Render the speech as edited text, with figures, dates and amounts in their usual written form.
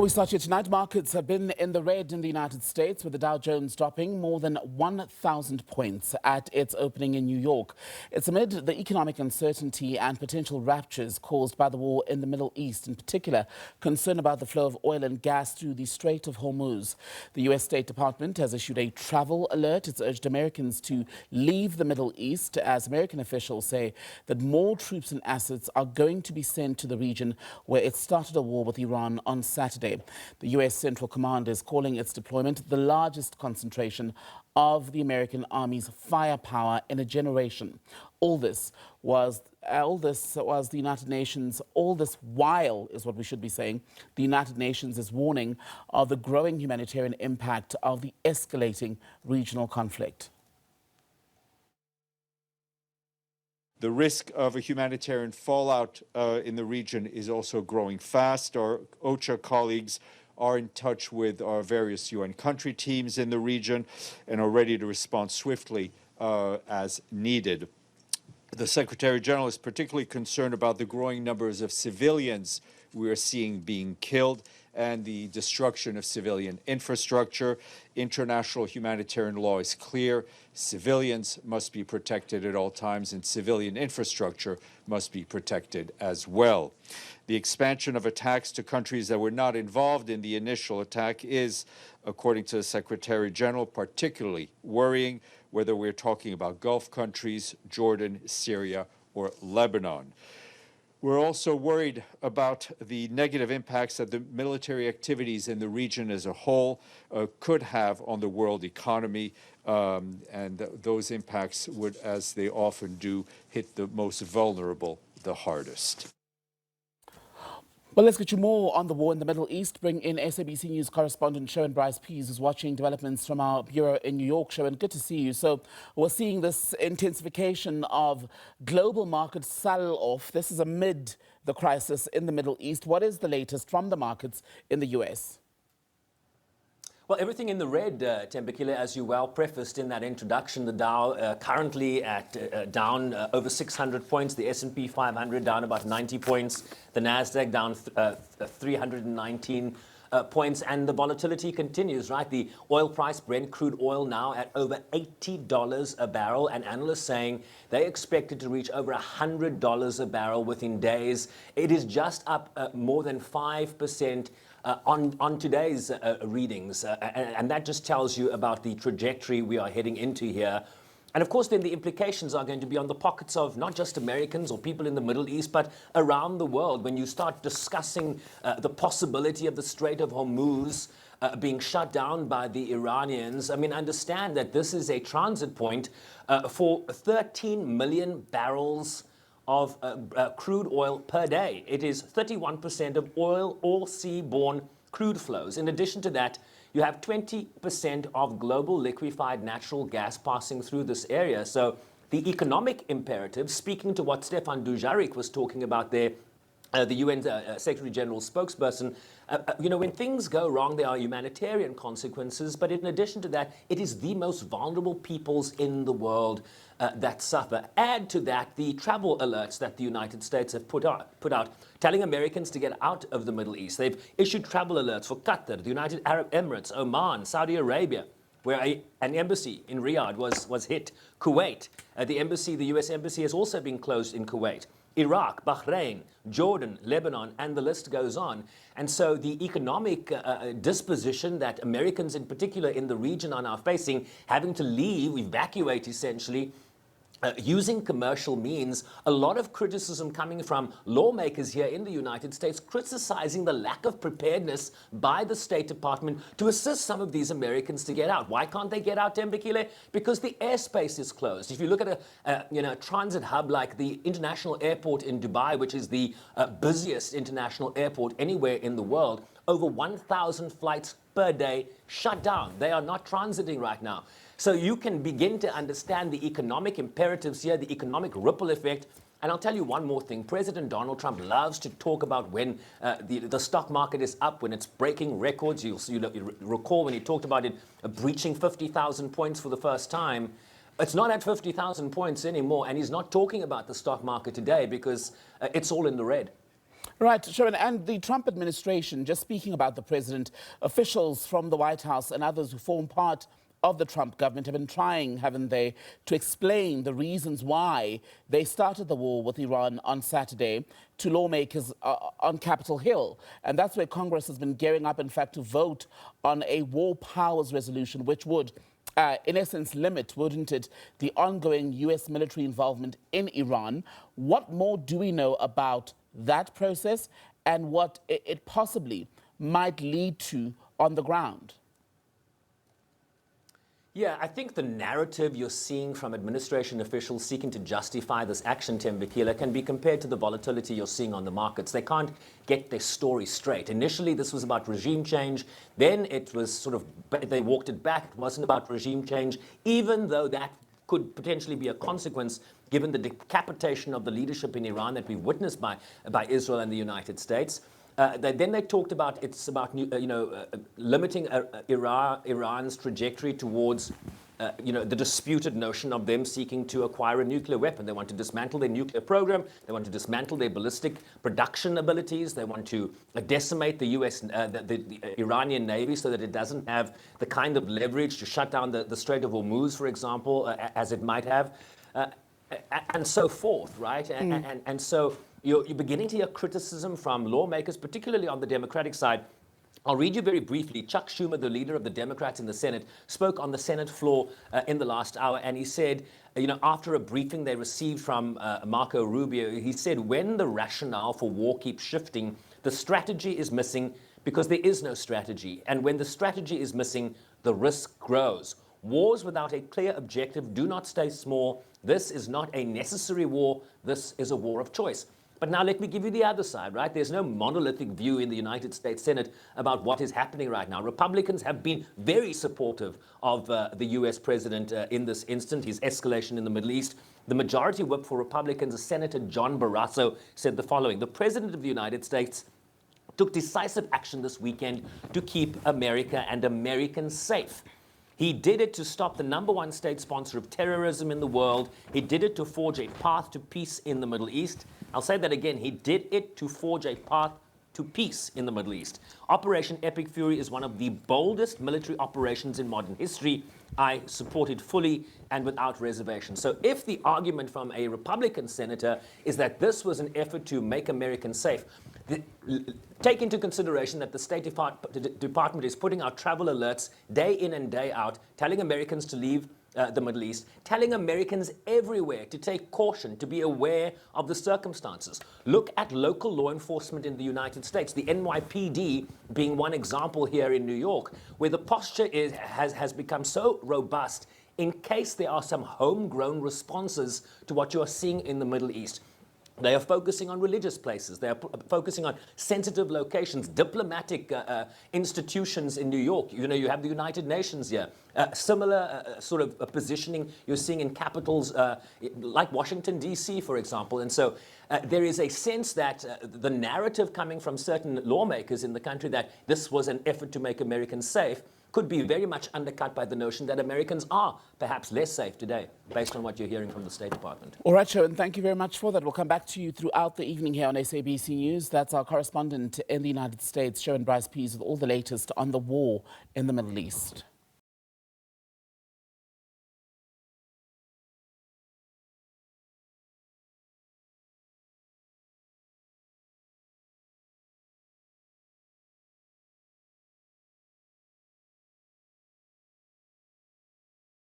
We start here tonight. Markets have been in the red in the United States, with the Dow Jones dropping more than 1,000 points at its opening in New York. It's amid the economic uncertainty and potential ruptures caused by the war in the Middle East, in particular concern about the flow of oil and gas through the Strait of Hormuz. The U.S. State Department has issued a travel alert. It's urged Americans to leave the Middle East, as American officials say that more troops and assets are going to be sent to the region, where it started a war with Iran on Saturday. The U.S. Central Command is calling its deployment the largest concentration of the American Army's firepower in a generation. All this was the United Nations. All this while is what we should be saying. The United Nations is warning of the growing humanitarian impact of the escalating regional conflict. The risk of a humanitarian fallout in the region is also growing fast. Our OCHA colleagues are in touch with our various UN country teams in the region and are ready to respond swiftly as needed. The Secretary General is particularly concerned about the growing numbers of civilians we are seeing being killed and the destruction of civilian infrastructure. International humanitarian law is clear. Civilians must be protected at all times, and civilian infrastructure must be protected as well. The expansion of attacks to countries that were not involved in the initial attack is, according to the Secretary General, particularly worrying, whether we're talking about Gulf countries, Jordan, Syria, or Lebanon. We're also worried about the negative impacts that the military activities in the region as a whole could have on the world economy, and those impacts would, as they often do, hit the most vulnerable the hardest. Well, let's get you more on the war in the Middle East. Bring in SABC News correspondent Sherwin Bryce-Pease, who's watching developments from our bureau in New York. Sherwin, good to see you. So we're seeing this intensification of global market sell-off. This is amid the crisis in the Middle East. What is the latest from the markets in the U.S.? Well, everything in the red, Tembekile, as you well prefaced in that introduction. The Dow currently at down over 600 points. The S&P 500 down about 90 points. The Nasdaq down 319 points, and the volatility continues, right? The oil price, Brent crude oil, now at over $80 a barrel, and analysts saying they expect it to reach over $100 a barrel within days. It is just up more than 5%. On today's readings, and that just tells you about the trajectory we are heading into here. And of course, then the implications are going to be on the pockets of not just Americans or people in the Middle East, but around the world. When you start discussing the possibility of the Strait of Hormuz being shut down by the Iranians, I mean, understand that this is a transit point for 13 million barrels of crude oil per day. It is 31% of oil or seaborne crude flows. In addition to that, you have 20% of global liquefied natural gas passing through this area. So the economic imperative, speaking to what Stefan Dujarric was talking about there, the UN Secretary General's spokesperson, you know, when things go wrong, there are humanitarian consequences. But in addition to that, it is the most vulnerable peoples in the world that suffer. Add to that the travel alerts that the United States have put out, telling Americans to get out of the Middle East. They've issued travel alerts for Qatar, the United Arab Emirates, Oman, Saudi Arabia, where an embassy in Riyadh was hit. Kuwait, the U.S. embassy has also been closed in Kuwait. Iraq, Bahrain, Jordan, Lebanon, and the list goes on. And so the economic disposition that Americans in particular in the region are now facing, having to leave, evacuate essentially, using commercial means, a lot of criticism coming from lawmakers here in the United States criticizing the lack of preparedness by the State Department to assist some of these Americans to get out. Why can't they get out, Tembekile? Because the airspace is closed. If you look at a transit hub like the international airport in Dubai, which is the busiest international airport anywhere in the world, over 1,000 flights per day shut down. They are not transiting right now. So you can begin to understand the economic imperatives here, the economic ripple effect. And I'll tell you one more thing. President Donald Trump loves to talk about when the stock market is up, when it's breaking records. You recall when he talked about it breaching 50,000 points for the first time. It's not at 50,000 points anymore, and he's not talking about the stock market today because it's all in the red. Right, Sherwin, and the Trump administration, just speaking about the president, officials from the White House and others who form part of the Trump government have been trying, haven't they, to explain the reasons why they started the war with Iran on Saturday to lawmakers on Capitol Hill. And that's where Congress has been gearing up, in fact, to vote on a war powers resolution, which would, in essence, limit, wouldn't it, the ongoing U.S. military involvement in Iran. What more do we know about that process and what it possibly might lead to on the ground? Yeah, I think the narrative you're seeing from administration officials seeking to justify this action, Tembekile, can be compared to the volatility you're seeing on the markets. They can't get their story straight. Initially, this was about regime change. Then it was sort of, they walked it back. It wasn't about regime change, even though that could potentially be a consequence given the decapitation of the leadership in Iran that we've witnessed by Israel and the United States. Then they talked about limiting Iran's trajectory towards the disputed notion of them seeking to acquire a nuclear weapon. They want to dismantle their nuclear program. They want to dismantle their ballistic production abilities. They want to decimate the the Iranian Navy so that it doesn't have the kind of leverage to shut down the Strait of Hormuz, for example, as it might have, and so forth, right? And so you're beginning to hear criticism from lawmakers, particularly on the Democratic side. I'll read you very briefly. Chuck Schumer, the leader of the Democrats in the Senate, spoke on the Senate floor in the last hour, and he said, after a briefing they received from Marco Rubio, he said, when the rationale for war keeps shifting, the strategy is missing because there is no strategy. And when the strategy is missing, the risk grows. Wars without a clear objective do not stay small. This is not a necessary war. This is a war of choice. But now let me give you the other side, right? There's no monolithic view in the United States Senate about what is happening right now. Republicans have been very supportive of the U.S. president in this instant, his escalation in the Middle East. The majority whip for Republicans, Senator John Barrasso, said the following: the president of the United States took decisive action this weekend to keep America and Americans safe. He did it to stop the #1 state sponsor of terrorism in the world. He did it to forge a path to peace in the Middle East. I'll say that again. He did it to forge a path to peace in the Middle East. Operation Epic Fury is one of the boldest military operations in modern history. I support it fully and without reservation. So if the argument from a Republican senator is that this was an effort to make Americans safe, take into consideration that the State Department is putting out travel alerts day in and day out, telling Americans to leave the Middle East, telling Americans everywhere to take caution, to be aware of the circumstances. Look at local law enforcement in the United States, the NYPD being one example here in New York, where the posture has become so robust in case there are some homegrown responses to what you are seeing in the Middle East. They are focusing on religious places. They are focusing on sensitive locations, diplomatic institutions in New York. You have the United Nations here. Similar sort of positioning you're seeing in capitals like Washington, D.C., for example. And so there is a sense that the narrative coming from certain lawmakers in the country that this was an effort to make Americans safe could be very much undercut by the notion that Americans are perhaps less safe today, based on what you're hearing from the State Department. All right, Sherwin, thank you very much for that. We'll come back to you throughout the evening here on SABC News. That's our correspondent in the United States, Bryce-Pease, with all the latest on the war in the Middle East.